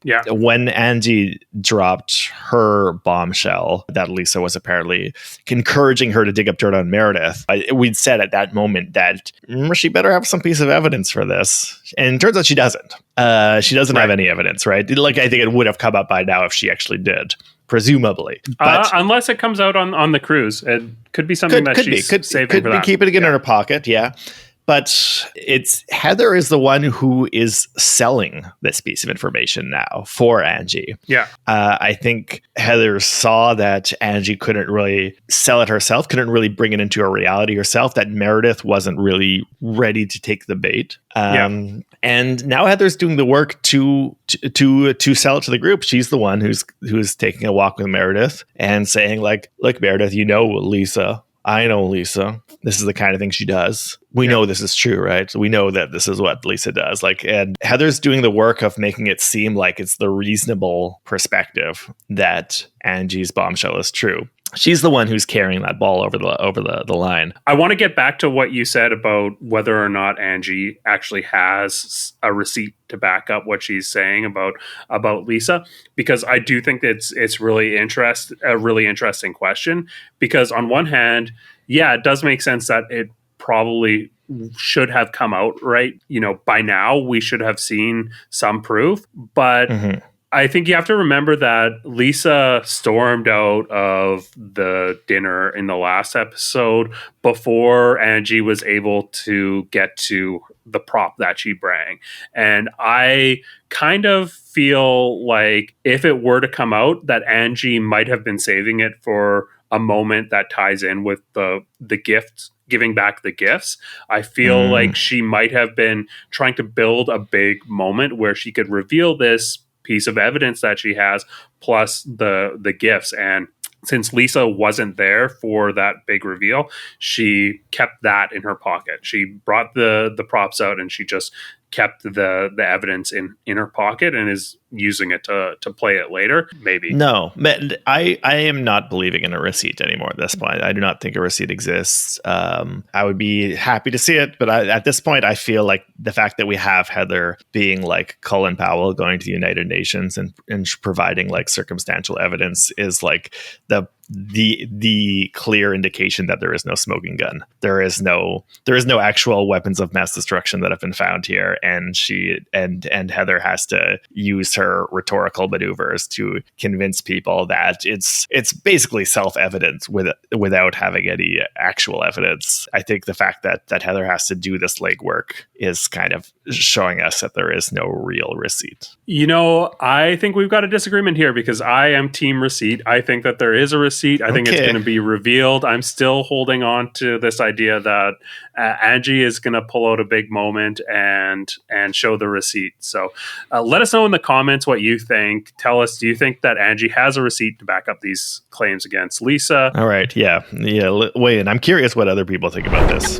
Yeah. When Angie dropped her bombshell that Lisa was apparently encouraging her to dig up dirt on Meredith, we'd said at that moment that she better have some piece of evidence for this. And it turns out she doesn't. She doesn't have any evidence, right? Like, I think it would have come up by now if she actually did, presumably. But unless it comes out on the cruise. It could be something she's saving for that. Could be keeping it in her pocket, yeah. But it's Heather is the one who is selling this piece of information now for Angie. Yeah. I think Heather saw that Angie couldn't really sell it herself, couldn't really bring it into a reality herself, that Meredith wasn't really ready to take the bait. And now Heather's doing the work to sell it to the group. She's the one who's taking a walk with Meredith and saying, like, look, Meredith, you know Lisa. I know Lisa. This is the kind of thing she does. We know this is true, right? So we know that this is what Lisa does. Like, and Heather's doing the work of making it seem like it's the reasonable perspective that Angie's bombshell is true. She's the one who's carrying that ball over the line. I want to get back to what you said about whether or not Angie actually has a receipt to back up what she's saying about Lisa, because I do think it's a really interesting question. Because on one hand, yeah, it does make sense that it probably should have come out, right? By now we should have seen some proof, but I think you have to remember that Lisa stormed out of the dinner in the last episode before Angie was able to get to the prop that she brought. And I kind of feel like if it were to come out, that Angie might have been saving it for a moment that ties in with the gift, giving back the gifts. I feel like she might have been trying to build a big moment where she could reveal this piece of evidence that she has, plus the gifts. And since Lisa wasn't there for that big reveal, she kept that in her pocket. She brought the props out and she just kept the evidence in her pocket and is using it to play it later. Maybe. No, I am not believing in a receipt anymore at this point. I do not think a receipt exists. I would be happy to see it, but at this point, I feel like the fact that we have Heather being like Colin Powell going to the United Nations and providing like circumstantial evidence is like the clear indication that there is no smoking gun. There is no actual weapons of mass destruction that have been found here, and Heather has to use her rhetorical maneuvers to convince people that it's basically self-evident without having any actual evidence. I think the fact that Heather has to do this legwork is kind of showing us that there is no real receipt. I think we've got a disagreement here because I am team receipt. I think that there is a receipt. I think it's going to be revealed. I'm still holding on to this idea that Angie is going to pull out a big moment and show the receipt. So let us know in the comments what you think. Tell us, do you think that Angie has a receipt to back up these claims against Lisa? All right. Yeah. Weigh in. I'm curious what other people think about this.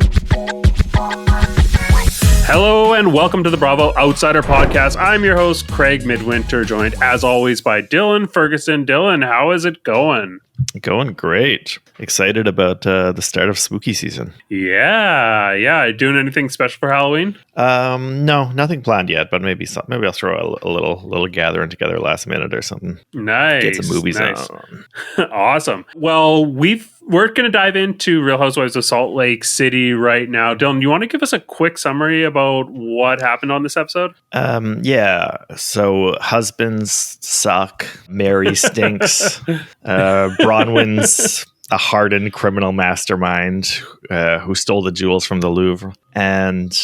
Hello and welcome to the Bravo Outsider Podcast. I'm your host, Craig Midwinter, joined as always by Dylan Ferguson. Dylan, how is it going? Going great. Excited about the start of spooky season. Yeah. Doing anything special for Halloween? No, nothing planned yet, but maybe I'll throw a little gathering together last minute or something. Nice. Get some movies on. Awesome. Well, we're going to dive into Real Housewives of Salt Lake City right now. Dylan, you want to give us a quick summary about what happened on this episode? Yeah. So husbands suck. Mary stinks. Bronwyn's a hardened criminal mastermind who stole the jewels from the Louvre. And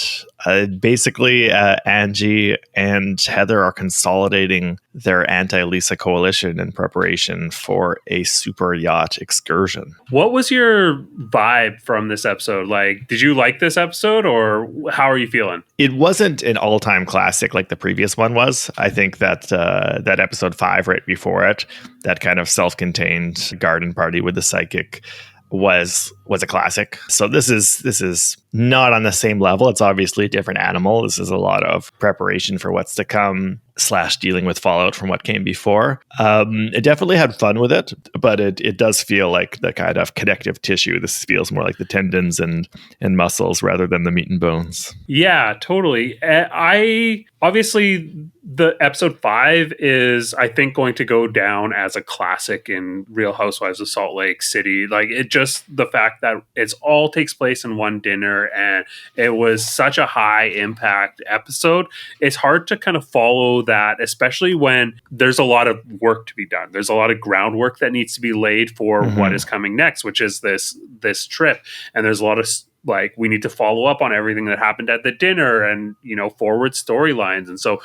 basically, Angie and Heather are consolidating their anti-Lisa coalition in preparation for a super yacht excursion. What was your vibe from this episode? Like, did you like this episode, or how are you feeling? It wasn't an all-time classic like the previous one was. I think that that episode 5 right before it, that kind of self-contained garden party with the psychic, was a classic. So this is not on the same level. It's obviously a different animal. This is a lot of preparation for what's to come. slash dealing with fallout from what came before. It definitely had fun with it, but it does feel like the kind of connective tissue. This feels more like the tendons and muscles rather than the meat and bones. Yeah, totally. I obviously the episode 5 is, I think, going to go down as a classic in Real Housewives of Salt Lake City. Like, it just, the fact that it's all takes place in one dinner and it was such a high impact episode. It's hard to kind of follow that, especially when there's a lot of work to be done. There's a lot of groundwork that needs to be laid for what is coming next, which is this trip. And there's a lot of, like, we need to follow up on everything that happened at the dinner and, you know, forward storylines. And so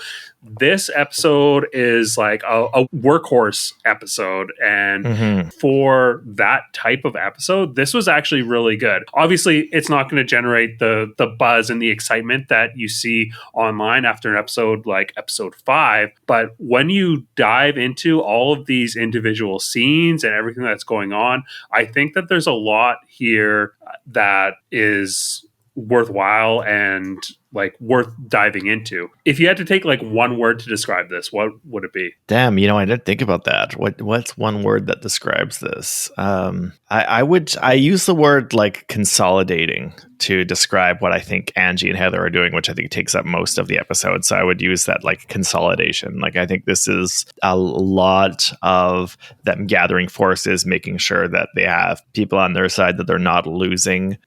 this episode is like a workhorse episode. And for that type of episode, this was actually really good. Obviously, it's not going to generate the buzz and the excitement that you see online after an episode like episode 5. But when you dive into all of these individual scenes and everything that's going on, I think that there's a lot here that is worthwhile and like worth diving into. If you had to take like one word to describe this, what would it be? Damn, I didn't think about that. What's one word that describes this? I use the word like consolidating to describe what I think Angie and Heather are doing, which I think takes up most of the episode. So I would use that like consolidation. Like, I think this is a lot of them gathering forces, making sure that they have people on their side, that they're not losing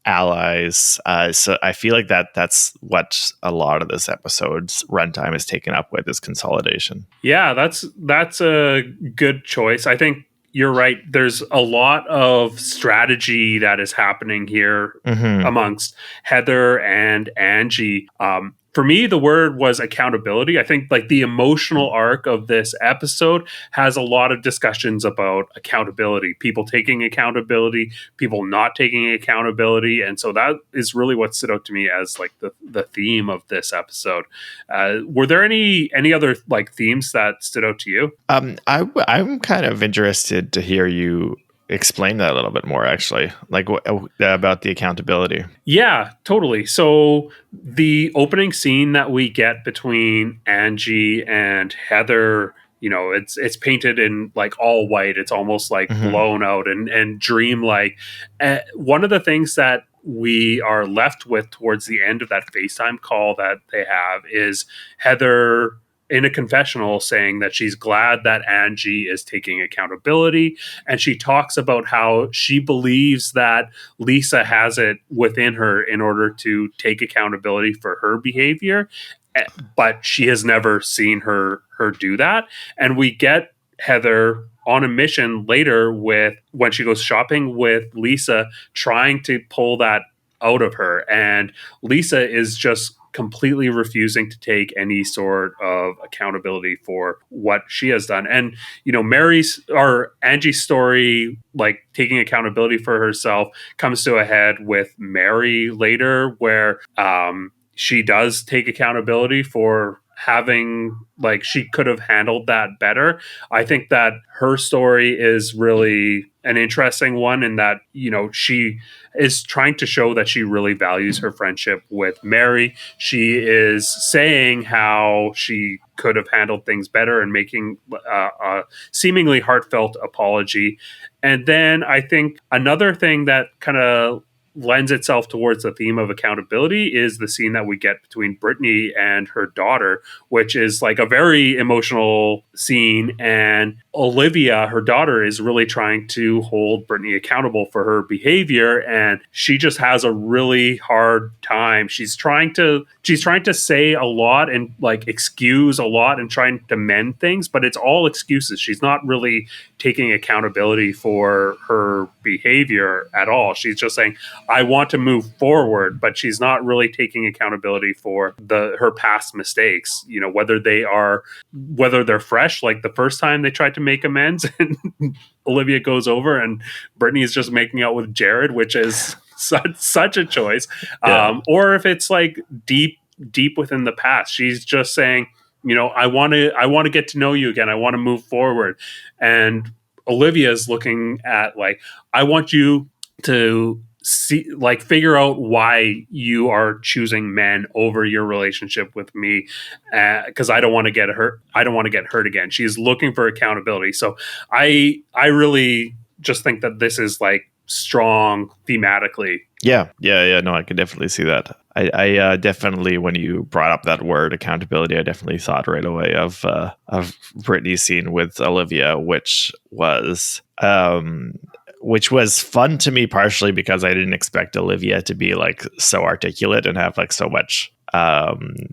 allies. So I feel like that's what a lot of this episode's runtime is taken up with, is consolidation. Yeah, that's a good choice. I think you're right. There's a lot of strategy that is happening here amongst Heather and Angie. For me, the word was accountability. I think like the emotional arc of this episode has a lot of discussions about accountability, people taking accountability, people not taking accountability. And so that is really what stood out to me as like the theme of this episode. Were there any other like themes that stood out to you? I'm kind of interested to hear you explain that a little bit more, actually, like about the accountability. Yeah, totally. So the opening scene that we get between Angie and Heather, you know, it's painted in like all white. It's almost like blown out and dreamlike. One of the things that we are left with towards the end of that FaceTime call that they have is Heather in a confessional saying that she's glad that Angie is taking accountability. And she talks about how she believes that Lisa has it within her in order to take accountability for her behavior, but she has never seen her do that. And we get Heather on a mission later with when she goes shopping with Lisa, trying to pull that out of her. And Lisa is just completely refusing to take any sort of accountability for what she has done. And, you know, Angie's story, like taking accountability for herself, comes to a head with Mary later, where she does take accountability for having, like, she could have handled that better. I think that her story is really an interesting one in that, you know, she is trying to show that she really values her friendship with Mary. She is saying how she could have handled things better and making a seemingly heartfelt apology. And then I think another thing that kind of lends itself towards the theme of accountability is the scene that we get between Brittany and her daughter, which is like a very emotional scene. And Olivia, her daughter, is really trying to hold Brittany accountable for her behavior, and she just has a really hard time. She's trying to say a lot and like excuse a lot and trying to mend things, but it's all excuses. She's not really taking accountability for her behavior at all. She's just saying, I want to move forward, but she's not really taking accountability for her past mistakes, you know, whether they're fresh, like the first time they tried to make amends and Olivia goes over and Brittany is just making out with Jared, which is such a choice. Yeah. Or if it's like deep within the past, she's just saying, you know, I want to get to know you again. I want to move forward. And Olivia's looking at like, I want you to figure out why you are choosing men over your relationship with me, because I don't want to get hurt. I don't want to get hurt again. She's looking for accountability. So I really just think that this is like strong thematically. Yeah. No, I could definitely see that. I definitely, when you brought up that word accountability, I definitely thought right away of Brittany's scene with Olivia, which was fun to me, partially because I didn't expect Olivia to be like so articulate and have like so much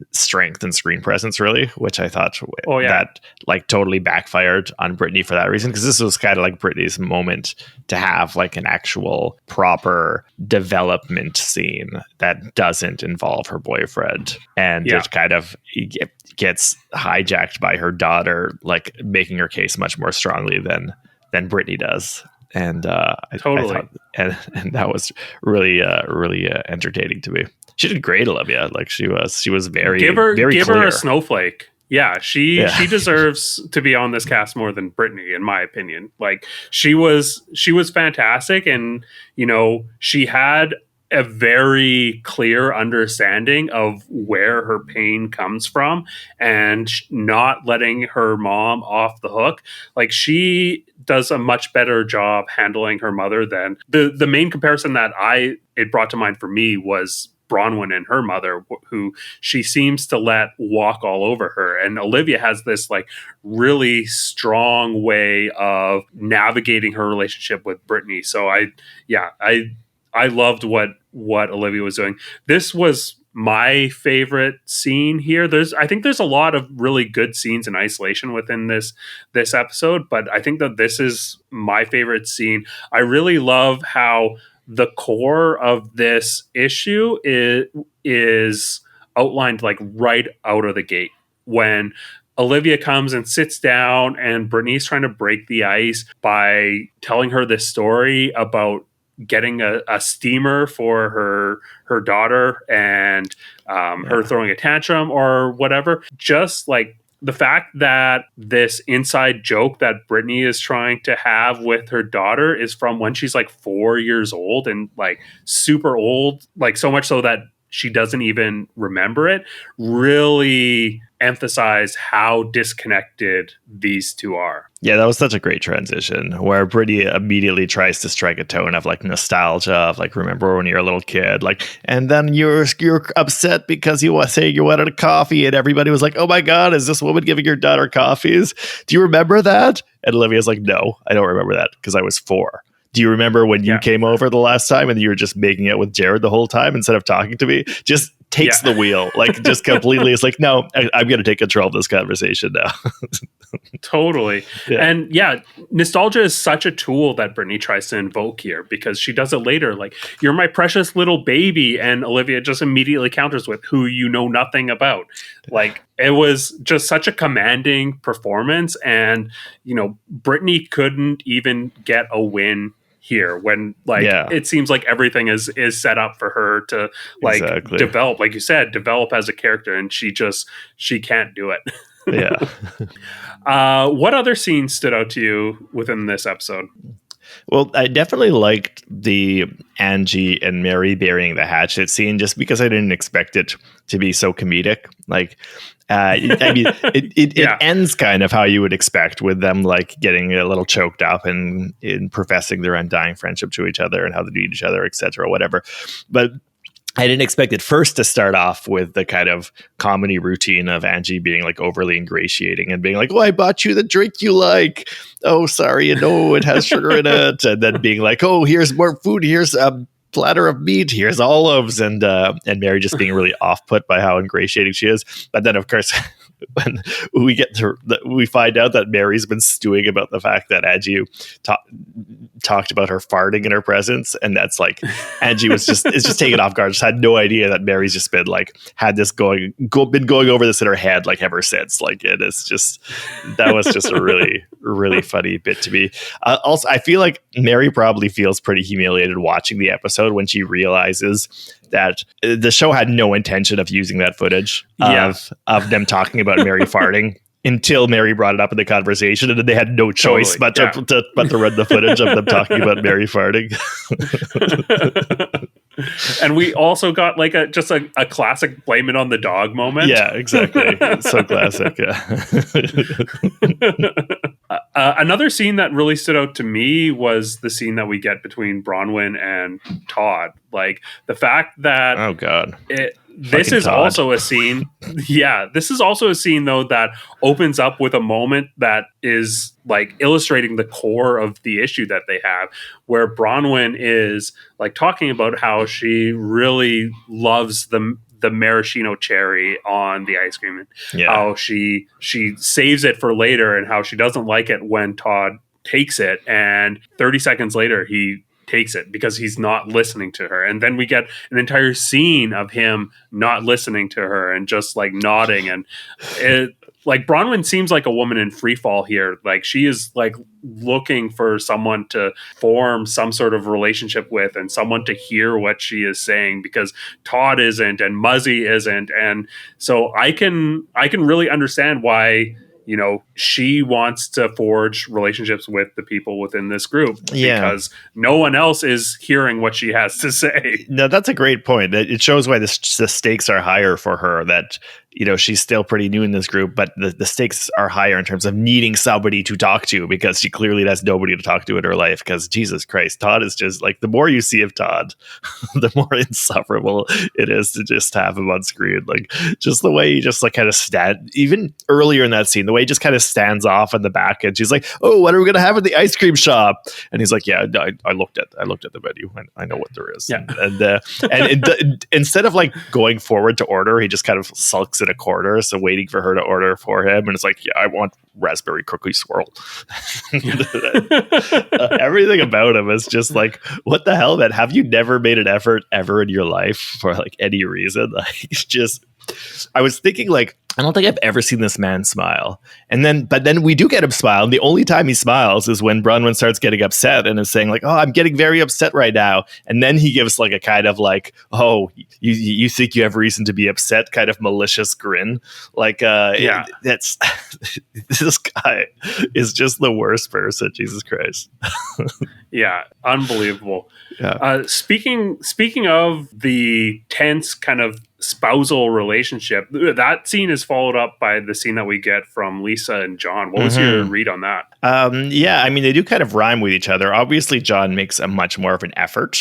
strength and screen presence, really, which I thought that like totally backfired on Brittany for that reason, because this was kind of like Brittany's moment to have like an actual proper development scene that doesn't involve her boyfriend, and it kind of gets hijacked by her daughter, like making her case much more strongly than Brittany does. And I thought, and that was really entertaining to me. She did great, Olivia. Like she was very give clear. Her a snowflake. Yeah, she deserves to be on this cast more than Brittany, in my opinion. Like she was fantastic, and you know, she had a very clear understanding of where her pain comes from and not letting her mom off the hook. Like she does a much better job handling her mother than the main comparison that it brought to mind for me was Bronwyn and her mother, who she seems to let walk all over her. And Olivia has this like really strong way of navigating her relationship with Brittany. So I loved what Olivia was doing. This was my favorite scene here. I think there's a lot of really good scenes in isolation within this episode, but I think that this is my favorite scene. I really love how the core of this issue is outlined like right out of the gate when Olivia comes and sits down, and Brittany's trying to break the ice by telling her this story about getting a steamer for her daughter and her throwing a tantrum or whatever. Just like the fact that this inside joke that Brittany is trying to have with her daughter is from when she's like 4 years old and like super old, like so much so that she doesn't even remember it, really emphasize how disconnected these two are. Yeah, that was such a great transition where Brittany immediately tries to strike a tone of like nostalgia of like, remember when you're a little kid, like, and then you're upset because you say you wanted a coffee and everybody was like, oh my God, is this woman giving your daughter coffees? Do you remember that? And Olivia's like, no, I don't remember that because I was 4. Do you remember when you came over the last time and you were just making out with Jared the whole time instead of talking to me? Just takes the wheel, like just completely. It's like, no, I'm going to take control of this conversation now. Totally. Yeah. And nostalgia is such a tool that Brittany tries to invoke here because she does it later. Like, you're my precious little baby. And Olivia just immediately counters with who you know nothing about. Like, it was just such a commanding performance. And, you know, Brittany couldn't even get a win here when it seems like everything is set up for her to develop, like you said, develop as a character, and she can't do it. What other scenes stood out to you within this episode? Well, I definitely liked the Angie and Mary burying the hatchet scene just because I didn't expect it to be so comedic. Like, I mean, it ends kind of how you would expect, with them like getting a little choked up and in professing their undying friendship to each other and how they need each other, etc., whatever. But I didn't expect it first to start off with the kind of comedy routine of Angie being like overly ingratiating and being like, oh, I bought you the drink you like. Oh, sorry. And no, it has sugar in it. And then being like, oh, here's more food. Here's a platter of meat. Here's olives. And Mary just being really off put by how ingratiating she is. But then, of course, when we find out that Mary's been stewing about the fact that Angie talked about her farting in her presence, and that's like Angie is just taken off guard, just had no idea that Mary's just been like had this been going over this in her head like ever since. Like, it is just, that was just a really, really funny bit to me. Also, I feel like Mary probably feels pretty humiliated watching the episode when she realizes that the show had no intention of using that footage of them talking about Mary farting until Mary brought it up in the conversation, and then they had no choice Totally, but to run the footage of them talking about Mary farting. And we also got like a classic blame it on the dog moment. Yeah, exactly. It's so classic. Yeah. Another scene that really stood out to me was the scene that we get between Bronwyn and Todd. Like the fact that Oh God. this is Todd. Also a scene. Yeah, this is also a scene though that opens up with a moment that is like illustrating the core of the issue that they have, where Bronwyn is like talking about how she really loves the maraschino cherry on the ice cream, and how she saves it for later, and how she doesn't like it when Todd takes it, and 30 seconds later he takes it because he's not listening to her. And then we get an entire scene of him not listening to her and just like nodding. And like Bronwyn seems like a woman in free fall here. Like she is like looking for someone to form some sort of relationship with, and someone to hear what she is saying, because Todd isn't and Muzzy isn't. And so I can really understand why, you know, she wants to forge relationships with the people within this group, because no one else is hearing what she has to say. No, that's a great point. It shows why the stakes are higher for her, that, you know, she's still pretty new in this group, but the stakes are higher in terms of needing somebody to talk to, because she clearly has nobody to talk to in her life. Because Jesus Christ, Todd is just like, the more you see of Todd, the more insufferable it is to just have him on screen. Like just the way he just like kind of even earlier in that scene, the way he just kind of stands off in the back, and she's like, "Oh, what are we going to have at the ice cream shop?" And he's like, "Yeah, I looked at the menu. I know what there is." Yeah. And instead of like going forward to order, he just kind of sulks in a corner, so waiting for her to order for him. And it's like, "Yeah, I want raspberry cookie swirl." Everything about him is just like, what the hell, man? Have you never made an effort ever in your life for like any reason? Like, just, I was thinking like, I don't think I've ever seen this man smile. But then we do get him smile. And the only time he smiles is when Bronwyn starts getting upset and is saying like, "Oh, I'm getting very upset right now." And then he gives like a kind of like, "Oh, you think you have reason to be upset?" kind of malicious grin. Like, that's this guy is just the worst person. Jesus Christ. Yeah, unbelievable. Yeah. Speaking of the tense kind of spousal relationship, that scene is followed up by the scene that we get from Lisa and John. What was your read on that? Yeah, I mean, they do kind of rhyme with each other. Obviously, John makes a much more of an effort.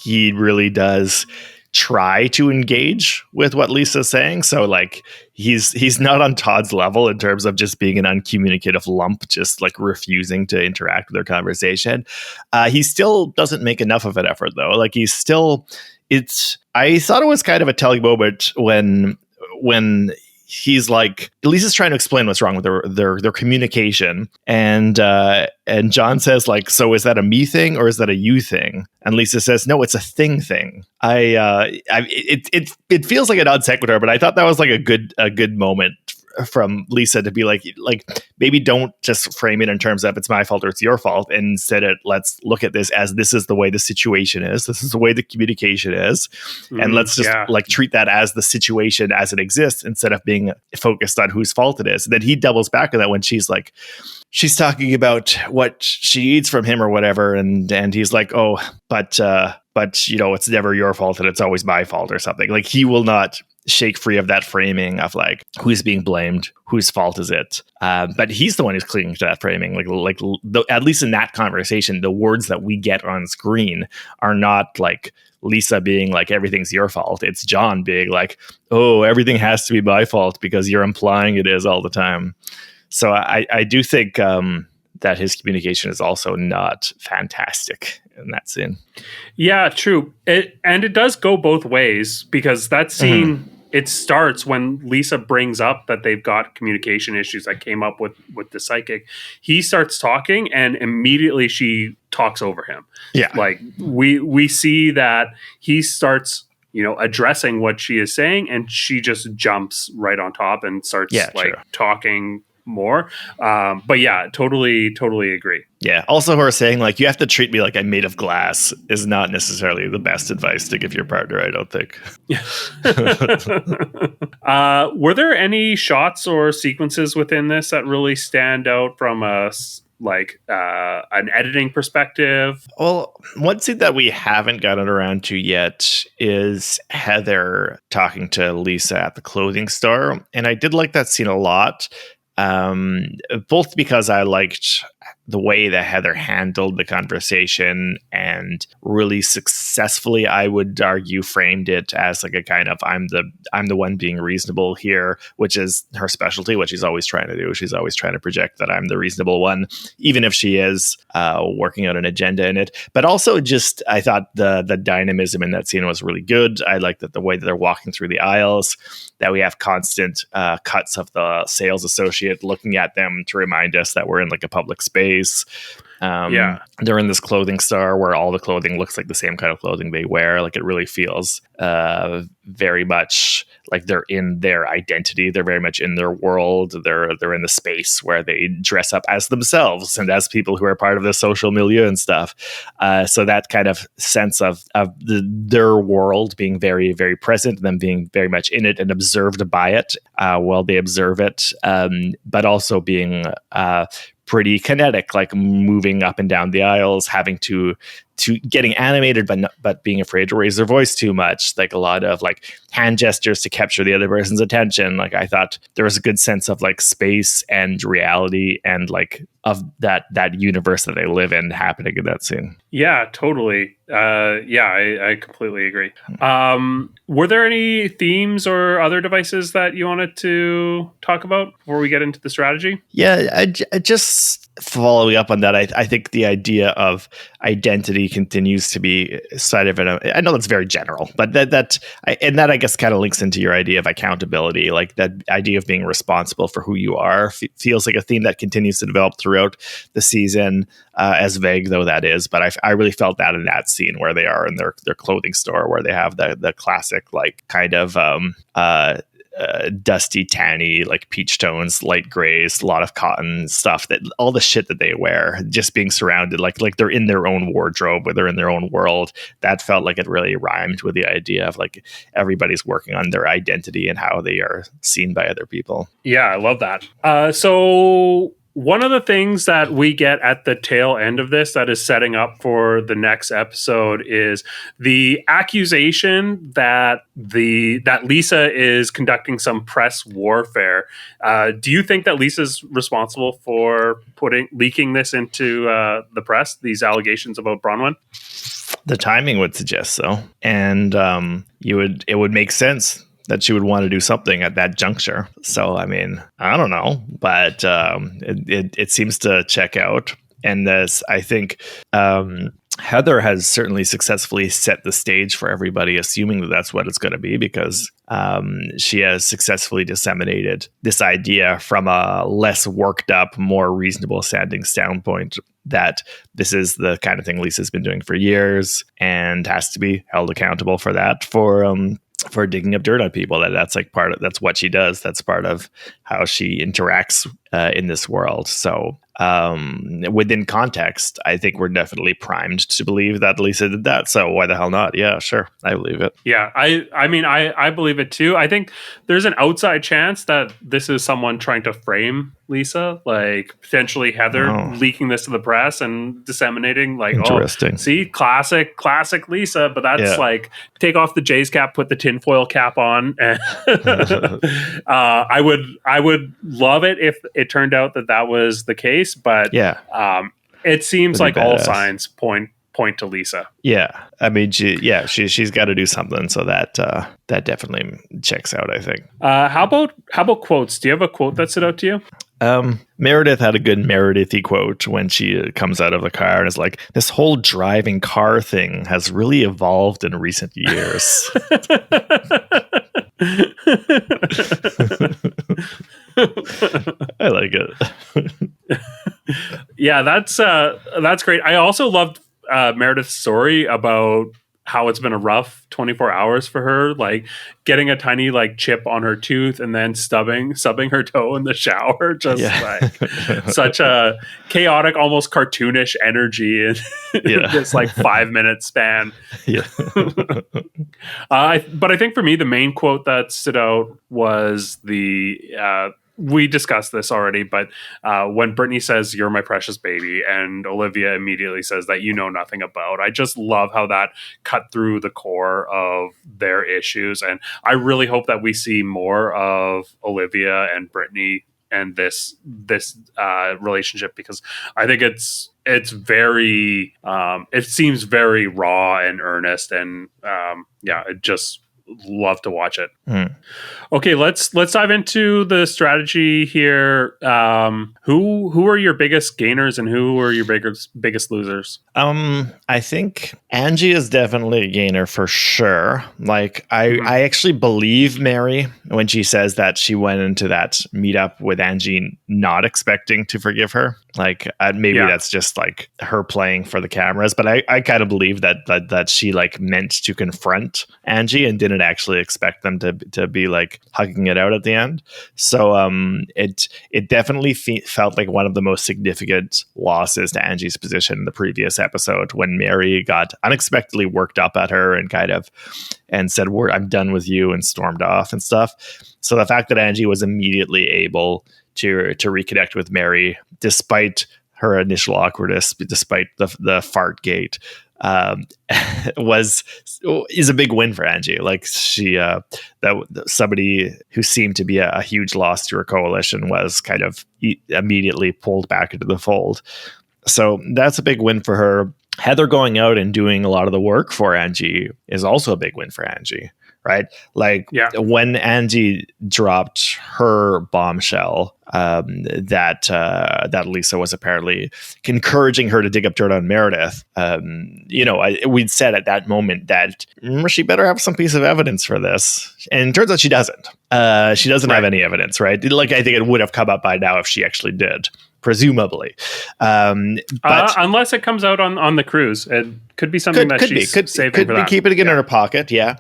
He really does try to engage with what Lisa's saying. So like he's not on Todd's level in terms of just being an uncommunicative lump, just like refusing to interact with their conversation. He still doesn't make enough of an effort though. Like I thought it was kind of a telling moment when he's like, Lisa's trying to explain what's wrong with their communication, and John says like, "So is that a me thing or is that a you thing?" And Lisa says, "No, it's a thing. It feels like a non sequitur, but I thought that was like a good moment from Lisa to be like maybe don't just frame it in terms of it's my fault or it's your fault. And instead let's look at this as this is the way the situation is. This is the way the communication is. And let's just like treat that as the situation as it exists instead of being focused on whose fault it is." And then he doubles back on that when she's talking about what she needs from him or whatever. And he's like, "Oh, but you know, it's never your fault and it's always my fault," or something. Like he will not shake free of that framing of like, who's being blamed, whose fault is it? But he's the one who's clinging to that framing. At least in that conversation, the words that we get on screen are not like Lisa being like, "Everything's your fault." It's John being like, "Oh, everything has to be my fault because you're implying it is all the time." So I do think that his communication is also not fantastic in that scene. Yeah, true. It does go both ways, because that scene, it starts when Lisa brings up that they've got communication issues that came up with the psychic. He starts talking and immediately she talks over him. Yeah. Like we see that he starts, you know, addressing what she is saying, and she just jumps right on top and starts talking more. But yeah, totally agree. Yeah. Also, her saying like you have to treat me like I'm made of glass is not necessarily the best advice to give your partner, I don't think. Were there any shots or sequences within this that really stand out from an editing perspective? Well, one scene that we haven't gotten around to yet is Heather talking to Lisa at the clothing store. And I did like that scene a lot. Both because I liked the way that Heather handled the conversation and really successfully, I would argue, framed it as like a kind of I'm the one being reasonable here, which is her specialty, what she's always trying to do. She's always trying to project that I'm the reasonable one, even if she is working out an agenda in it. But also just I thought the dynamism in that scene was really good. I liked that the way that they're walking through the aisles, that we have constant cuts of the sales associate looking at them to remind us that we're in like a public space. They're in this clothing store where all the clothing looks like the same kind of clothing they wear. Like it really feels very much like they're in their identity. They're very much in their world. They're in the space where they dress up as themselves and as people who are part of the social milieu and stuff. So that kind of sense of their world being very, very present, them being very much in it and observed by it while they observe it, but also being pretty kinetic, like moving up and down the aisles, having to getting animated, but being afraid to raise their voice too much. Like a lot of like hand gestures to capture the other person's attention. Like I thought there was a good sense of like space and reality and like of that universe that they live in happening in that scene. Yeah, totally. I completely agree. Were there any themes or other devices that you wanted to talk about before we get into the strategy? Yeah, I just following up on that, I think the idea of identity continues to be side of it. I know that's very general, but that I guess kind of links into your idea of accountability. Like that idea of being responsible for who you are feels like a theme that continues to develop throughout the season, as vague though that is. But I really felt that in that scene where they are in their clothing store, where they have the classic like kind of dusty, tanny, like peach tones, light grays, a lot of cotton stuff, that all the shit that they wear, just being surrounded like they're in their own wardrobe, where they're in their own world. That felt like it really rhymed with the idea of like everybody's working on their identity and how they are seen by other people. Yeah, I love that. So one of the things that we get at the tail end of this that is setting up for the next episode is the accusation that Lisa is conducting some press warfare. Do you think that Lisa's responsible for leaking this into the press, these allegations about Bronwyn? The timing would suggest so, and it would make sense that she would want to do something at that juncture. So, I mean, I don't know, but it seems to check out. And this, I think, Heather has certainly successfully set the stage for everybody, assuming that that's what it's going to be, because she has successfully disseminated this idea from a less worked up, more reasonable sounding standpoint, that this is the kind of thing Lisa's been doing for years and has to be held accountable for that, for digging up dirt on people. That's like that's what she does. That's part of how she interacts in this world. So within context, I think we're definitely primed to believe that Lisa did that. So why the hell not? Yeah, sure. I believe it. Yeah, I mean, I believe it too. I think there's an outside chance that this is someone trying to frame Lisa, like potentially Heather leaking this to the press and disseminating like, interesting. See, classic Lisa, but that's like take off the J's cap, put the tinfoil cap on. And I would love it if it turned out that was the case, but it seems like all signs point to Lisa. Yeah, I mean, she's got to do something, so that definitely checks out, I think. How about quotes? Do you have a quote that stood out to you? Meredith had a good Meredith-y quote when she comes out of the car and is like, "This whole driving car thing has really evolved in recent years." I like it. Yeah, that's great. I also loved Meredith's story about how it's been a rough 24 hours for her, like getting a tiny like chip on her tooth and then subbing her toe in the shower, just Yeah. like such a chaotic, almost cartoonish energy in Yeah. this like 5 minute span. Yeah. But I think for me, the main quote that stood out was we discussed this already, but when Brittany says, "You're my precious baby," and Olivia immediately says that you know nothing about. I just love how that cut through the core of their issues. And I really hope that we see more of Olivia and Brittany and this relationship, because I think it's very it seems very raw and earnest, and yeah, I just love to watch it. Okay, let's dive into the strategy here. Who are your biggest gainers and who are your biggest losers? I think Angie is definitely a gainer for sure. Like I actually believe Mary when she says that she went into that meetup with Angie not expecting to forgive her. Like maybe that's just like her playing for the cameras, but I kind of believe that she like meant to confront Angie and didn't actually expect them to be like hugging it out at the end. So it definitely felt like one of the most significant losses to Angie's position in the previous episode, when Mary got unexpectedly worked up at her and said, "I'm done with you," and stormed off and stuff. So the fact that Angie was immediately able to reconnect with Mary, despite her initial awkwardness, despite the fart gate, is a big win for Angie. Like that somebody who seemed to be a huge loss to her coalition was kind of immediately pulled back into the fold. So that's a big win for her. Heather going out and doing a lot of the work for Angie is also a big win for Angie, right? Like when Angie dropped her bombshell, that Lisa was apparently encouraging her to dig up dirt on Meredith. We'd said at that moment that she better have some piece of evidence for this, and it turns out she doesn't. She doesn't have any evidence, right? Like I think it would have come up by now if she actually did. Presumably, but unless it comes out on the cruise, it could be something she's saving for that. Keeping it in her pocket, yeah.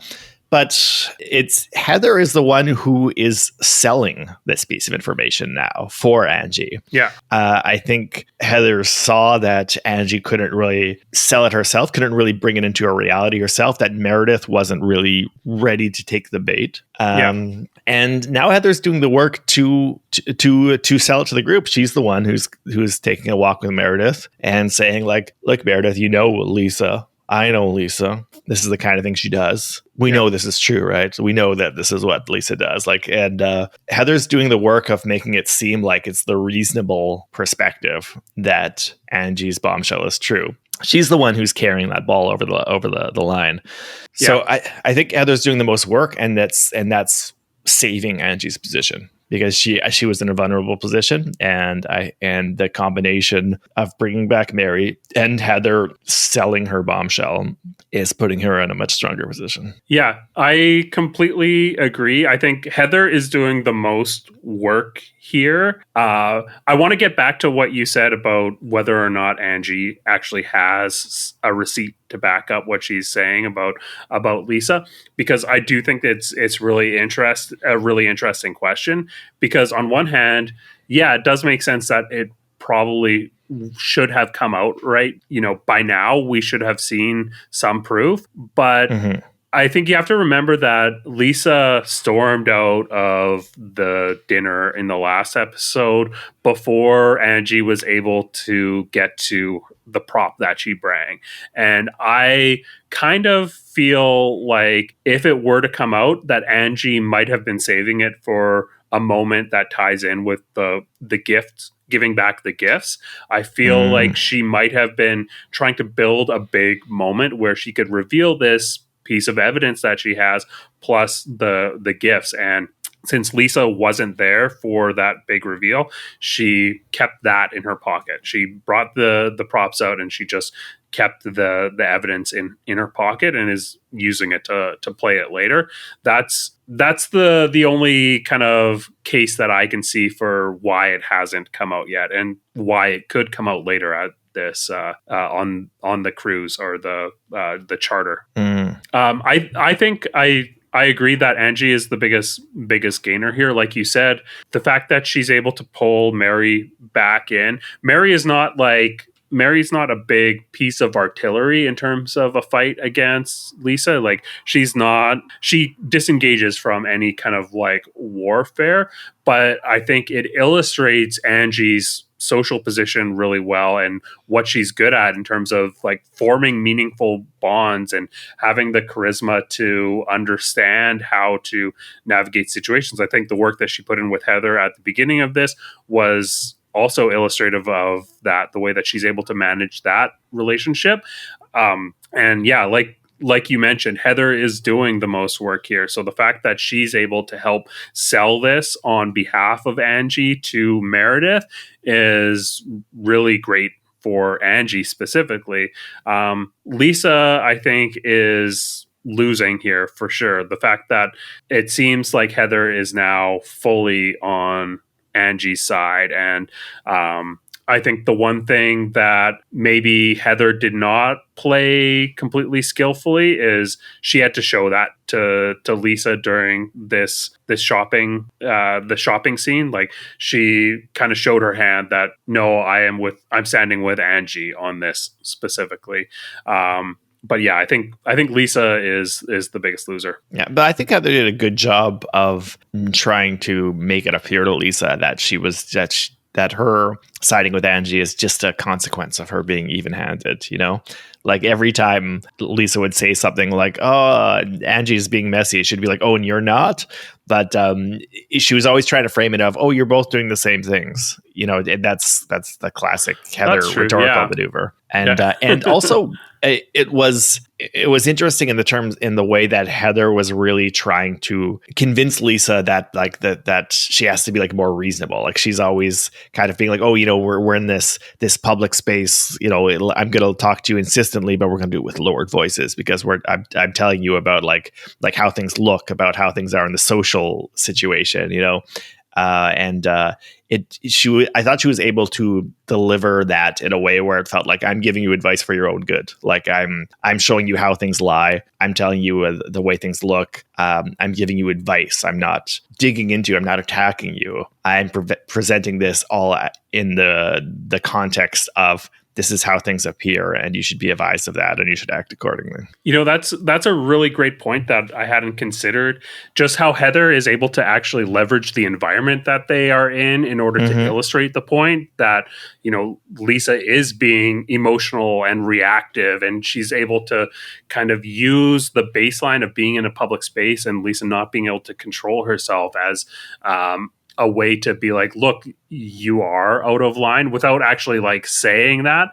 But it's Heather is the one who is selling this piece of information now for Angie. Yeah. I think Heather saw that Angie couldn't really sell it herself, couldn't really bring it into a reality herself, that Meredith wasn't really ready to take the bait. And now Heather's doing the work to sell it to the group. She's the one who's taking a walk with Meredith and saying, like, "Look, Meredith, you know Lisa. I know Lisa. This is the kind of thing she does. We know this is true, right? So we know that this is what Lisa does." Like, and Heather's doing the work of making it seem like it's the reasonable perspective that Angie's bombshell is true. She's the one who's carrying that ball over the line. So I think Heather's doing the most work, and that's saving Angie's position, because she was in a vulnerable position, and the combination of bringing back Mary and Heather selling her bombshell is putting her in a much stronger position. Yeah, I completely agree. I think Heather is doing the most work here. I want to get back to what you said about whether or not Angie actually has a receipt to back up what she's saying about Lisa, because I do think it's a really interesting question. Because on one hand, it does make sense that it probably should have come out, right? By now we should have seen some proof, but I think you have to remember that Lisa stormed out of the dinner in the last episode before Angie was able to get to the prop that she brought. And I kind of feel like if it were to come out, that Angie might have been saving it for a moment that ties in with the gift, giving back the gifts. I feel like she might have been trying to build a big moment where she could reveal this piece of evidence that she has, plus the gifts. And since Lisa wasn't there for that big reveal, she kept that in her pocket. She brought the props out, and she just kept the evidence in her pocket and is using it to play it later. That's the only kind of case that I can see for why it hasn't come out yet, and why it could come out later this on the cruise or the charter. Mm. I think I agree that Angie is the biggest gainer here. Like you said, the fact that she's able to pull Mary back in. Mary's not a big piece of artillery in terms of a fight against Lisa. Like she disengages from any kind of like warfare, but I think it illustrates Angie's social position really well and what she's good at in terms of like forming meaningful bonds and having the charisma to understand how to navigate situations. I think the work that she put in with Heather at the beginning of this was also illustrative of that, the way that she's able to manage that relationship. And yeah, like you mentioned, Heather is doing the most work here. So the fact that she's able to help sell this on behalf of Angie to Meredith is really great for Angie specifically. Lisa, I think, is losing here for sure. The fact that it seems like Heather is now fully on Angie's side. And I think the one thing that maybe Heather did not play completely skillfully is she had to show that to Lisa during this shopping the shopping scene. Like she kind of showed her hand that no, I'm standing with Angie on this specifically. But yeah, I think Lisa is the biggest loser. Yeah, but I think Heather did a good job of trying to make it appear to Lisa that her siding with Angie is just a consequence of her being even-handed, you know? Like every time Lisa would say something like, "Oh, Angie's being messy," she'd be like, "Oh, and you're not." But she was always trying to frame it of, "Oh, you're both doing the same things," you know. And that's the classic Heather rhetorical maneuver. And and also it was interesting in the way that Heather was really trying to convince Lisa that like that she has to be like more reasonable. Like she's always kind of being like, "Oh, you know, we're in this public space. You know, I'm going to talk to you insistently, but we're going to do it with lowered voices because I'm telling you about like how things look, about how things are in the social situation, you know." I thought she was able to deliver that in a way where it felt like I'm giving you advice for your own good. Like I'm showing you how things lie. I'm telling you the way things look. I'm giving you advice. I'm not digging into you. I'm not attacking you. I'm presenting this all in the context of this is how things appear, and you should be advised of that, and you should act accordingly. You know, that's a really great point that I hadn't considered. Just how Heather is able to actually leverage the environment that they are in order to illustrate the point that, you know, Lisa is being emotional and reactive, and she's able to kind of use the baseline of being in a public space and Lisa not being able to control herself as a way to be like, look, you are out of line, without actually like saying that.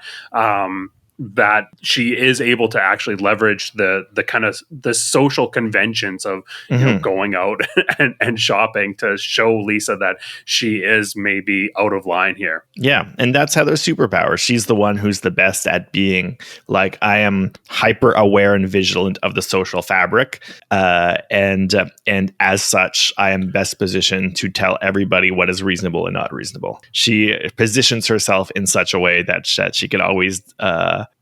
That she is able to actually leverage the kind of the social conventions of you know, going out and shopping to show Lisa that she is maybe out of line here. Yeah, and that's Heather's superpower. She's the one who's the best at being like, I am hyper aware and vigilant of the social fabric, and as such, I am best positioned to tell everybody what is reasonable and not reasonable. She positions herself in such a way that she can always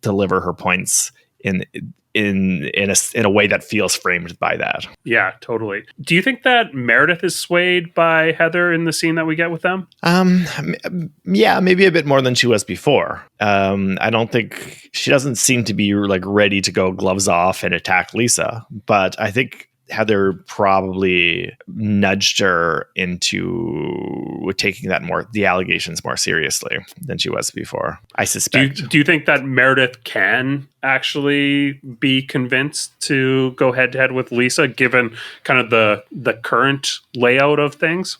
deliver her points in a way that feels framed by that. Yeah, totally. Do you think that Meredith is swayed by Heather in the scene that we get with them? Yeah, maybe a bit more than she was before. I don't think she doesn't seem to be like ready to go gloves off and attack Lisa, but I think Heather probably nudged her into taking the allegations more seriously than she was before, I suspect. Do you think that Meredith can actually be convinced to go head to head with Lisa, given kind of the current layout of things?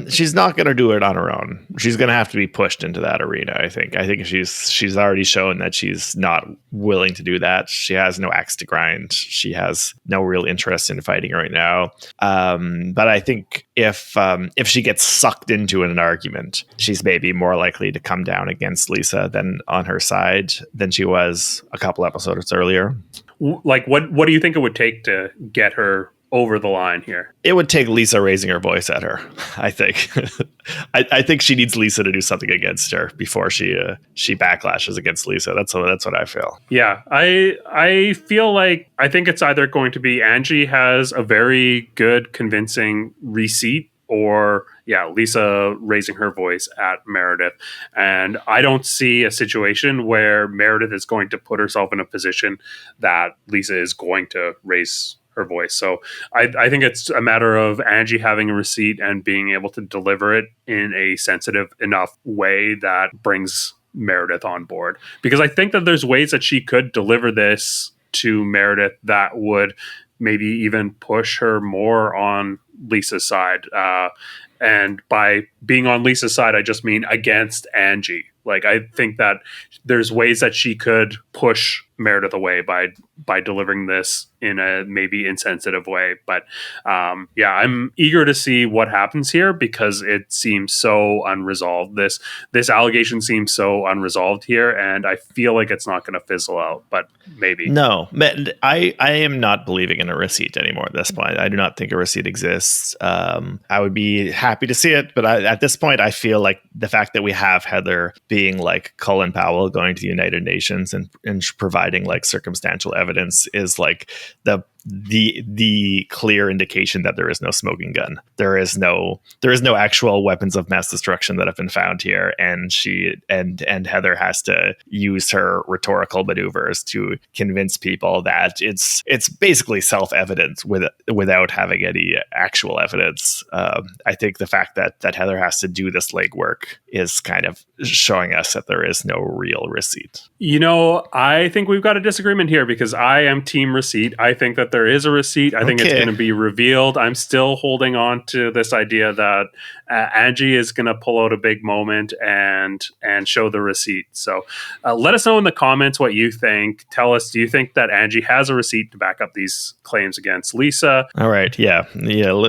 She's not going to do it on her own. She's going to have to be pushed into that arena. I think she's already shown that she's not willing to do that. She has no axe to grind. She has no real interest in fighting right now. But I think if she gets sucked into an argument, she's maybe more likely to come down against Lisa than on her side than she was a couple episodes earlier. Like what do you think it would take to get her over the line here? It would take Lisa raising her voice at her, I think. I think she needs Lisa to do something against her before she backlashes against Lisa. That's what I feel. Yeah, I feel like I think it's either going to be Angie has a very good convincing receipt, or Lisa raising her voice at Meredith. And I don't see a situation where Meredith is going to put herself in a position that Lisa is going to raise her voice. So I think it's a matter of Angie having a receipt and being able to deliver it in a sensitive enough way that brings Meredith on board. Because I think that there's ways that she could deliver this to Meredith that would maybe even push her more on Lisa's side. And by being on Lisa's side, I just mean against Angie. Like, I think that there's ways that she could push Meredith away by delivering this in a maybe insensitive way. But I'm eager to see what happens here, because it seems so unresolved. This allegation seems so unresolved here, and I feel like it's not going to fizzle out, but maybe. No, I am not believing in a receipt anymore at this point. I do not think a receipt exists. I would be happy to see it, but at this point, I feel like the fact that we have Heather being like Colin Powell going to the United Nations and providing like circumstantial evidence is like the clear indication that there is no smoking gun. There is no actual weapons of mass destruction that have been found here, and Heather has to use her rhetorical maneuvers to convince people that it's basically self-evident without having any actual evidence. I think the fact that Heather has to do this legwork is kind of showing us that there is no real receipt. I think we've got a disagreement here, because I am team receipt. I think that there is a receipt. I think it's going to be revealed. I'm still holding on to this idea that Angie is going to pull out a big moment and show the receipt. So let us know in the comments what you think. Tell us, do you think that Angie has a receipt to back up these claims against Lisa? All right. Yeah.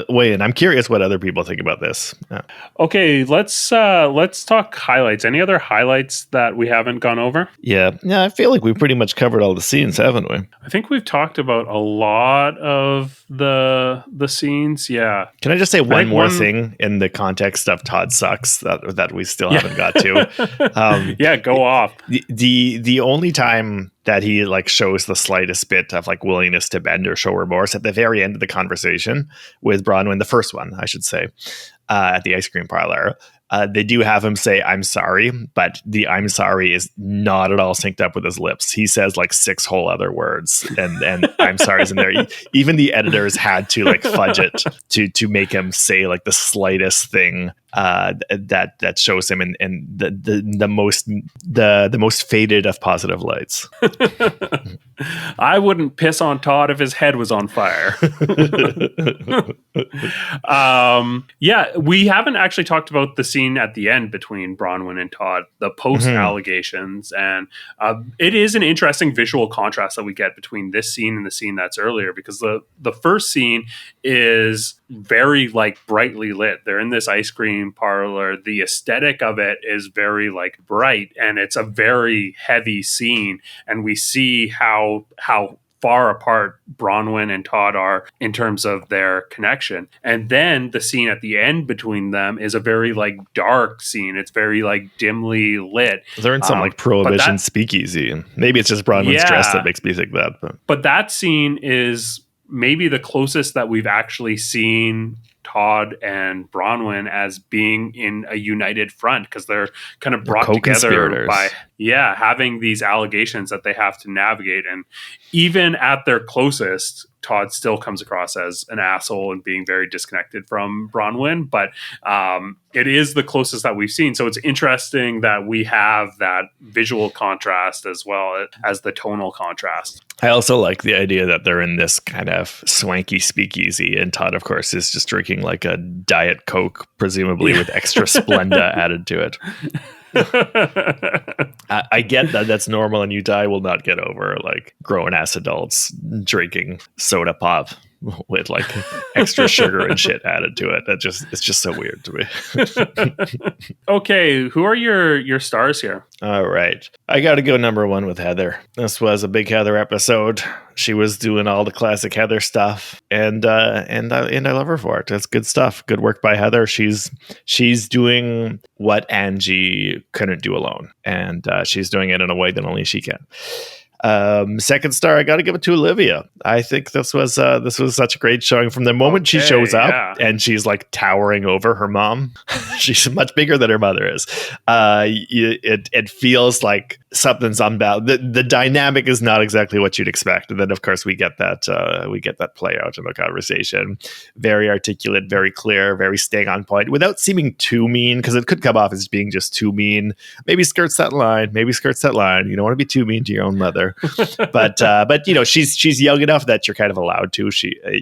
Weigh in. I'm curious what other people think about this. Yeah. Okay, let's talk highlights. Any other highlights that we haven't gone over? Yeah. I feel like we've pretty much covered all the scenes, haven't we? I think we've talked about a lot of the scenes. Yeah. Can I just say one more thing in the context of Todd sucks that we still haven't got to? Go off. The only time that he like shows the slightest bit of like willingness to bend or show remorse at the very end of the conversation with Bronwyn, the first one, I should say, at the ice cream parlor. They do have him say, "I'm sorry," but the "I'm sorry" is not at all synced up with his lips. He says like 6 whole other words, and "I'm sorry" is in there. Even the editors had to like fudge it to make him say like the slightest thing that shows him in the most faded of positive lights. I wouldn't piss on Todd if his head was on fire. We haven't actually talked about the scene at the end between Bronwyn and Todd, the post allegations, and it is an interesting visual contrast that we get between this scene and the scene that's earlier, because the first scene is very like brightly lit. They're in this ice cream parlor. The aesthetic of it is very like bright, and it's a very heavy scene, and we see how far apart Bronwyn and Todd are in terms of their connection. And then the scene at the end between them is a very like dark scene. It's very like dimly lit. They're in some like prohibition speakeasy, and maybe it's just Bronwyn's dress that makes me think that. But that scene is maybe the closest that we've actually seen Todd and Bronwyn as being in a united front, because they're kind of brought together by having these allegations that they have to navigate. And even at their closest, Todd still comes across as an asshole and being very disconnected from Bronwyn, but it is the closest that we've seen. So it's interesting that we have that visual contrast as well as the tonal contrast. I also like the idea that they're in this kind of swanky speakeasy, and Todd, of course, is just drinking like a Diet Coke, presumably with extra Splenda added to it. I get that that's normal in Utah. I will not get over like grown ass adults drinking soda pop. with like extra sugar and shit added to it. It's just so weird to me. Okay, who are your stars here? All right. I got to go number 1 with Heather. This was a big Heather episode. She was doing all the classic Heather stuff, and I love her for it. It's good stuff. Good work by Heather. She's doing what Angie couldn't do alone, and she's doing it in a way that only she can. Second star, I got to give it to Olivia. I think this was such a great showing from the moment she shows up and she's like towering over her mom. She's much bigger than her mother is. It feels like something's unbalanced. The dynamic is not exactly what you'd expect, and then of course we get that play out in the conversation. Very articulate, very clear, very staying on point without seeming too mean, because it could come off as being just too mean. Maybe skirts that line. You don't want to be too mean to your own mother. but she's young enough that you're kind of allowed to.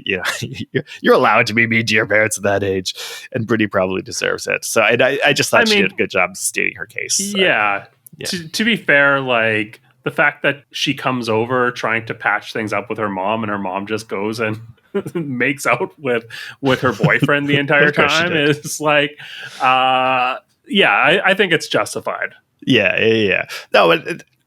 You're allowed to be mean to your parents at that age, and Brittany probably deserves it. So I just thought she did a good job stating her case. Yeah. To be fair, like the fact that she comes over trying to patch things up with her mom, and her mom just goes and makes out with her boyfriend the entire time is like, I think it's justified. Yeah. No,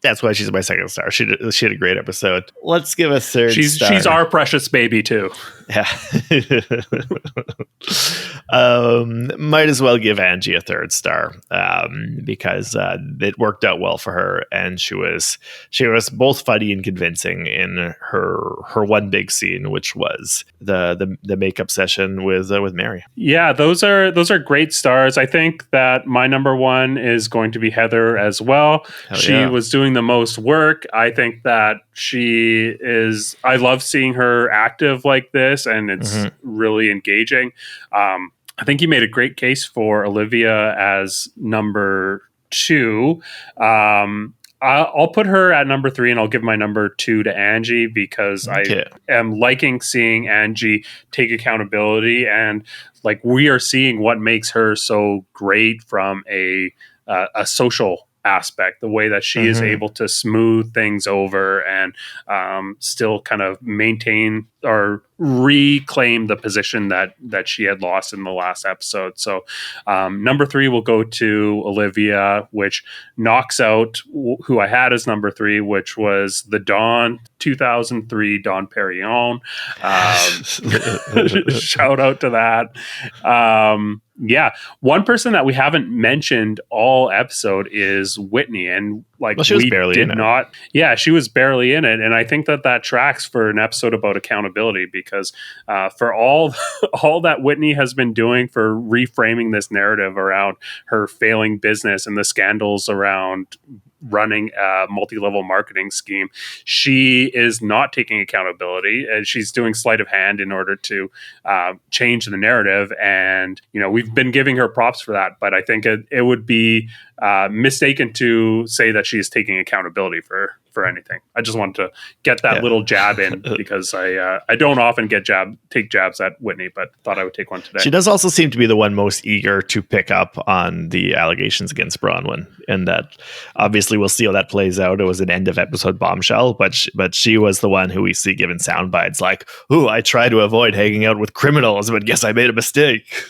that's why she's my second star. She had a great episode. Let's give a third star. She's our precious baby too. Yeah. Might as well give Angie a third star because it worked out well for her, and she was both funny and convincing in her one big scene, which was the makeup session with Mary. Yeah, those are great stars. I think that my number 1 is going to be Heather as well. She was doing the most work. I think that I love seeing her active like this, and it's really engaging. I think you made a great case for Olivia as number 2. I'll put her at number 3, and I'll give my number 2 to Angie, because I am liking seeing Angie take accountability, and like we are seeing what makes her so great from a social aspect, the way that she is able to smooth things over and still kind of maintain or reclaim the position that she had lost in the last episode. So number 3 will go to Olivia, which knocks out who I had as number 3, which was the Dawn 2003 Dawn Perignon. Shout out to that. One person that we haven't mentioned all episode is Whitney, and she was barely in it. She was barely in it, and I think that tracks for an episode about accountability, because for all that Whitney has been doing for reframing this narrative around her failing business and the scandals around running a multi-level marketing scheme, she is not taking accountability, and she's doing sleight of hand in order to change the narrative. And we've been giving her props for that, but I think it would be mistaken to say that she's taking accountability for anything. I just wanted to get that little jab in, because I don't often take jabs at Whitney, but thought I would take one today. She does also seem to be the one most eager to pick up on the allegations against Bronwyn, and that obviously we'll see how that plays out. It was an end of episode bombshell, but she was the one who we see giving sound bites like, "Ooh, I try to avoid hanging out with criminals, but guess I made a mistake."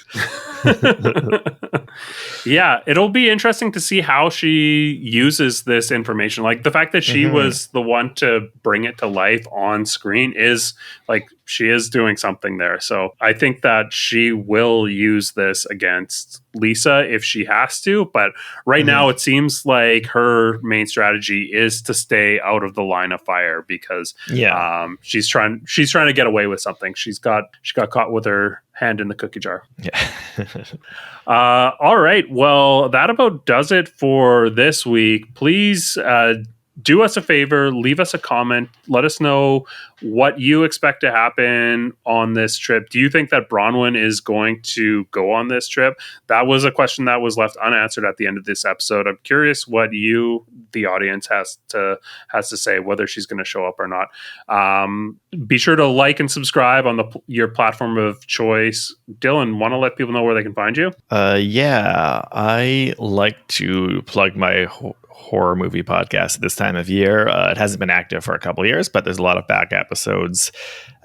Yeah, it'll be interesting to see how she uses this information. Like the fact that she was the one to bring it to life on screen is like, she is doing something there. So I think that she will use this against Lisa if she has to. But right now it seems like her main strategy is to stay out of the line of fire, because she's trying to get away with something. She got caught with her hand in the cookie jar. Yeah. All right. Well, that about does it for this week. Please do us a favor, leave us a comment. Let us know what you expect to happen on this trip. Do you think that Bronwyn is going to go on this trip? That was a question that was left unanswered at the end of this episode. I'm curious what you, the audience, has to say, whether she's going to show up or not. Be sure to like and subscribe on your platform of choice. Dylan, want to let people know where they can find you? I like to plug my horror movie podcast at this time of year. It hasn't been active for a couple of years, but there's a lot of back episodes.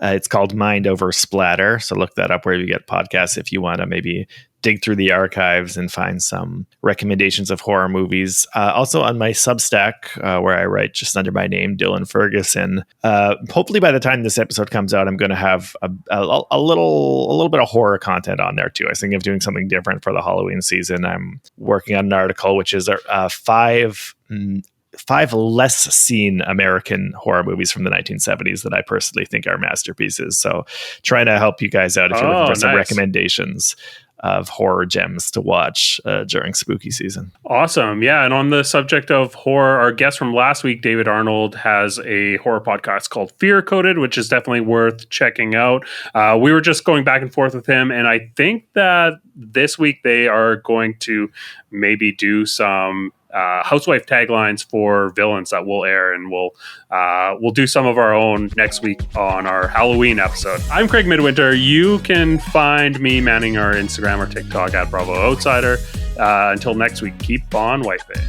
It's called Mind Over Splatter. So look that up where you get podcasts if you want to maybe dig through the archives and find some recommendations of horror movies. Also on my Substack, where I write just under my name, Dylan Ferguson. Hopefully by the time this episode comes out, I'm going to have a little bit of horror content on there too. I was thinking of doing something different for the Halloween season. I'm working on an article which is five less seen American horror movies from the 1970s that I personally think are masterpieces. So trying to help you guys out if you're looking for some recommendations of horror gems to watch during spooky season. Awesome. Yeah. And on the subject of horror, our guest from last week, David Arnold, has a horror podcast called Fear Coded, which is definitely worth checking out. We were just going back and forth with him, and I think that this week they are going to maybe do some housewife taglines for villains that will air, and we'll do some of our own next week on our Halloween episode. I'm Craig Midwinter. You can find me manning our Instagram or TikTok at Bravo Outsider. Until next week, keep on wiping.